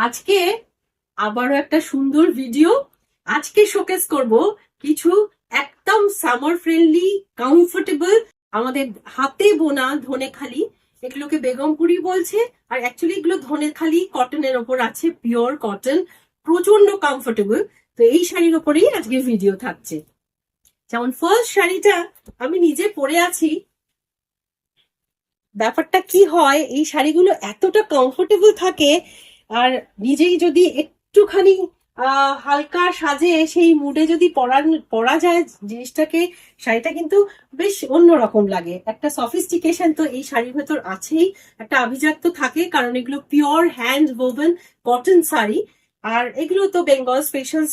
আজকে আবারও একটা সুন্দর ভিডিও। আজকে শোকেস করব কিছু একদম সামার ফ্রেন্ডলি, কমফোর্টেবল, আমাদের হাতে বোনা ধনেখালি। এগুলোকে বেগমপুরি বলছে, আর অ্যাকচুয়ালি এগুলো ধনেখালি কটনের ওপর আছে, পিওর কটন, প্রচন্ড কমফোর্টেবল। তো এই শাড়ির ওপরেই আজকে ভিডিও থাকছে। যেমন ফার্স্ট শাড়িটা আমি নিজে পরে আছি। ব্যাপারটা কি হয়, এই শাড়িগুলো এতটা কমফোর্টেবল থাকে, আর নিজেই যদি একটুখানি হালকা সাজে সেই মুডে যদি পরা যায় জিনিসটাকে, শাড়িটা কিন্তু বেশ অন্যরকম লাগে। একটা সফিস্টিকেশন তো এই শাড়ির ভেতর আছেই, একটা আভিজাত্য থাকে, কারণ এগুলো pure hand woven cotton sari. আর এগুলো তো বেঙ্গল স্পেশাল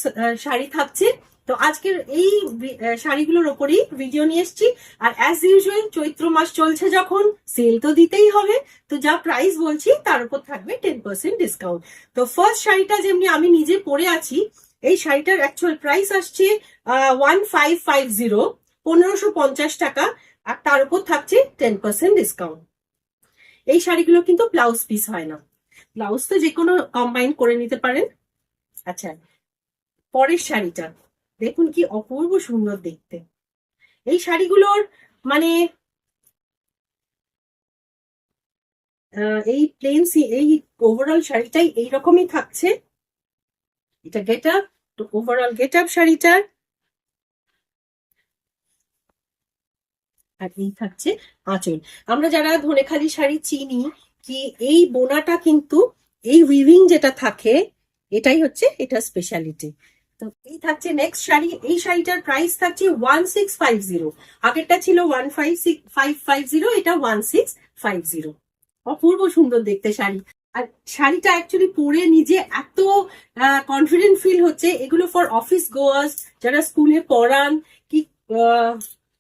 শাড়ি থাকছে। তো আজকের এই শাড়িগুলোর ওপরেই ভিডিও নিয়ে এসেছি। আর অ্যাজ ইউজুয়াল চৈত্র মাস চলছে যখন, সেল তো দিতেই হবে। তো যা প্রাইস বলছি তার উপর থাকবে 10% ডিসকাউন্ট। তো ফার্স্ট শাড়িটা যেমনি আমি নিজে পরে আছি, এই শাড়িটার অ্যাকচুয়াল প্রাইস আসছে 1550, 1550 টাকা। আর তার উপর থাকছে 10% ডিসকাউন্ট। এই শাড়িগুলো কিন্তু ব্লাউজ পিস হয় না, ব্লাউজ তো যে কোনো কম্বাইন করে নিতে পারেন। আচ্ছা, পরের শাড়িটা দেখুন কি অপূর্ব সুন্দর দেখতে। এই শাড়িগুলোর মানে এই প্লেন এই ওভারঅল শাড়িটাই এইরকমই থাকছে। এটা গেট আপ, তো ওভারঅল গেট আপ শাড়িটার। আর এই থাকছে আঁচল। আমরা যারা ধনেখালি শাড়ি চিনি, কি এই বোনাটা কিন্তু, এই উইভিং যেটা থাকে, এটাই হচ্ছে এটা স্পেশালিটি। তো এই থাকছে নেক্সট শাড়ি। এই শাড়িটার প্রাইস থাকছে 1650। আগেরটা ছিল 15550, এটা 1650। অপূর্ব সুন্দর দেখতে শাড়ি। আর শাড়িটা অ্যাকচুয়ালি পরে নিজে এত কনফিডেন্ট ফিল হচ্ছে। এগুলো ফর অফিস গোয়ার্স, যারা স্কুলে পড়ান, কি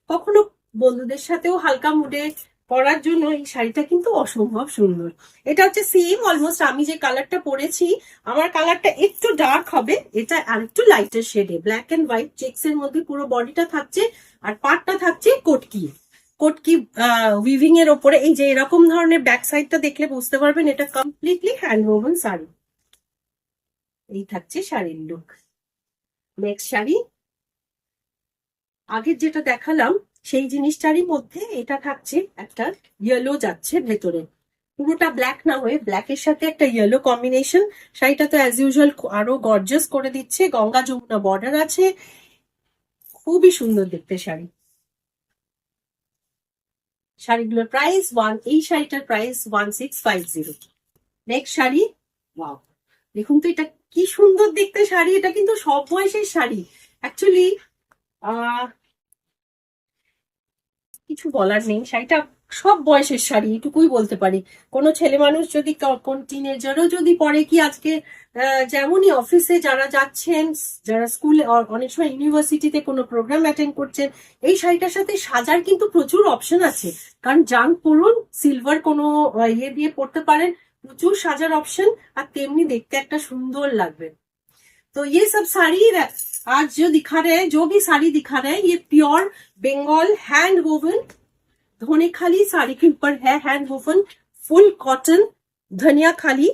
কখনো বন্ধুদের সাথেও হালকা মুডে পরার জন্য এই শাড়িটা কিন্তু অসম্ভব সুন্দর। এটা হচ্ছে সেম অলমোস্ট আমি যে কালারটা পরেছি, আমার কালারটা একটু ডার্ক হবে, এটা আর একটু লাইটার শেডে, ব্ল্যাক এন্ড হোয়াইট চেক্স এর মধ্যে পুরো বডিটা থাকছে। আর পাটটা থাকছে কটকি, কটকি উইভিং এর ওপরে। এই যে এরকম ধরনের ব্যাক সাইডটা দেখলে বুঝতে পারবেন এটা কমপ্লিটলি হ্যান্ড ওভেন শাড়ি। এই থাকছে শাড়ির লুক। নেক্সট শাড়ি, আগের যেটা দেখালাম সেই জিনিসটারই মধ্যে এটা থাকছে একটা ইয়েলো যাচ্ছে ভেতরে, পুরোটা ব্ল্যাক না হয়ে ব্ল্যাকের সাথে একটা ইয়েলো কম্বিনেশন। শাড়িটা তো অ্যাজ ইউজুয়াল আরো গর্জাস করে দিচ্ছে, গঙ্গা যমুনা বর্ডার আছে, খুবই সুন্দর দেখতে শাড়ি। শাড়িগুলোর প্রাইস এই শাড়িটার প্রাইস 1650। নেক্সট শাড়ি, ওয়াও, দেখুন তো এটা কি সুন্দর দেখতে শাড়ি। এটা কিন্তু সব বয়সের শাড়ি অ্যাকচুয়ালি, কিছু বলার নেই। শাড়িটা সব বয়সের শাড়ি, এটুকুই বলতে পারি। কোনো ছেলে মানুষ যদি, কোন টিনেজারও যদি পরে, কি আজকে যেমনই অফিসে যারা যাচ্ছেন, যারা স্কুলে, অনেক সময় ইউনিভার্সিটিতে কোনো প্রোগ্রাম অ্যাটেন্ড করছেন, এই শাড়িটার সাথে সাজার কিন্তু প্রচুর অপশন আছে। কারণ জাং পরুন, সিলভার কোনো ইয়ে দিয়ে পরতে পারেন, প্রচুর সাজার অপশন, আর তেমনি দেখতে একটা সুন্দর লাগবে। तो ये सब साड़ी आज जो दिखा रहे हैं, जो भी साड़ी दिखा रहे हैं, ये प्योर बंगाल हैंड वोवन धोने खाली साड़ी के ऊपर है, हैंड वोवन फुल कॉटन धनिया खाली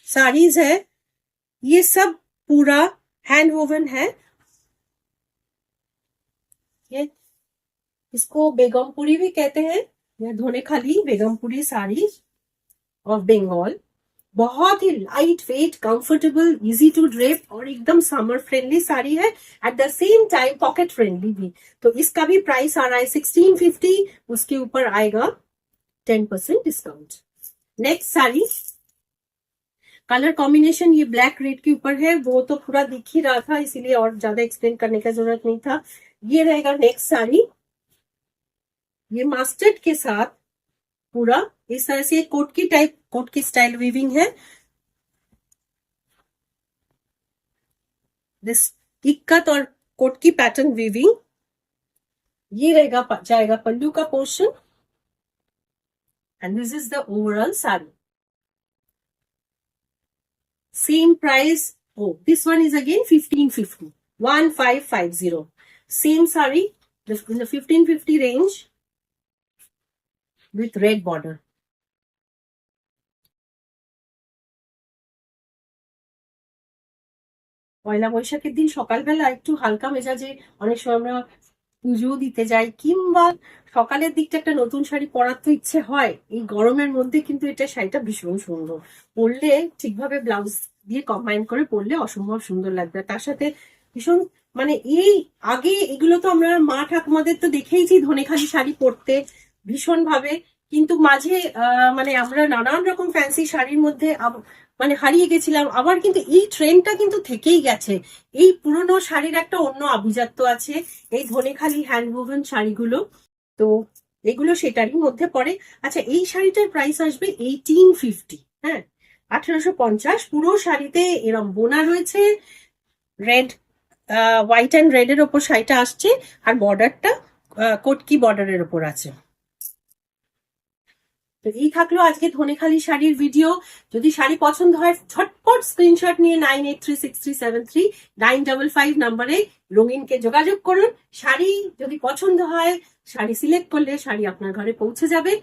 साड़ीज है। ये सब पूरा हैंड वोवन है। ये इसको बेगमपुरी भी कहते हैं, या धोने खाली बेगमपुरी साड़ी ऑफ बंगाल। बहुत ही light weight, comfortable, easy to drape और एकदम समर फ्रेंडली साड़ी है। At the same time pocket friendly भी। तो इसका भी प्राइस आ रहा है 1650, उसके ऊपर आएगा 10% discount. Next sari, colour combination ये ब्लैक रेड के ऊपर है, वो तो पूरा दिख ही रहा था, इसीलिए और ज्यादा एक्सप्लेन करने का जरूरत नहीं था। ये रहेगा नेक्स्ट साड़ी, ये मास्टर्ड के साथ पूरा इस तरह से कोट की टाइप, कोट की स्टाइल वीविंग है। दिस इक्कत और कोट की पैटर्न वीविंग। ये रहेगा, जाएगा पल्लू का portion, and this is the overall sari. Same price, oh this one is again 1550, 1550, same saree in the 1550 range with red border। পয়লা বৈশাখের দিন সকালবেলা একটু হালকা মেজাজে অনেক সময় আমরা পুজো দিতে যাই, কিংবা সকালের দিকটা একটা নতুন শাড়ি পরার তো ইচ্ছে হয়। এই গরমের মধ্যে কিন্তু এটা শাড়িটা ভীষণ সুন্দর, পরলে ঠিকভাবে ব্লাউজ দিয়ে কম্বাইন করে পরলে অসম্ভব সুন্দর লাগবে। তার সাথে ভীষণ মানে এই আগে এগুলো তো আমরা মা ঠাকুমাদের তো দেখেইছি ধনেখালি শাড়ি পরতে ভীষণ ভাবে, কিন্তু মাঝে মানে আমরা নানান রকম ফ্যান্সি শাড়ির মধ্যে মানে হারিয়ে গেছিলাম। আবার কিন্তু এই ট্রেন্ডটা কিন্তু থেকেই গেছে। এই পুরনো শাড়ির একটা অন্য আভিজাত্য আছে, এই ধনেখালি হ্যান্ড ওভেন শাড়িগুলো। তো এগুলো সেটারই মধ্যে পড়ে। আচ্ছা, এই শাড়িটার প্রাইস আসবে 1850। হ্যাঁ, 1850। পুরো শাড়িতে এরম বোনা রয়েছে, রেড, হোয়াইট অ্যান্ড রেড এর ওপর শাড়িটা আসছে, আর বর্ডারটা কটকি বর্ডারের ওপর আছে। তো এই থাকলো আজকে ধনেখালি শাড়ির ভিডিও। যদি শাড়ি পছন্দ হয় ঝটপট স্ক্রিনশট নিয়ে 9836373955 নাম্বারে রঙিনকে যোগাযোগ করুন। শাড়ি যদি পছন্দ হয়, শাড়ি সিলেক্ট করলে শাড়ি আপনার ঘরে পৌঁছে যাবে।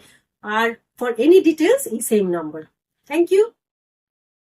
আর ফর এনি ডিটেলস এই সেম নাম্বার। Thank you.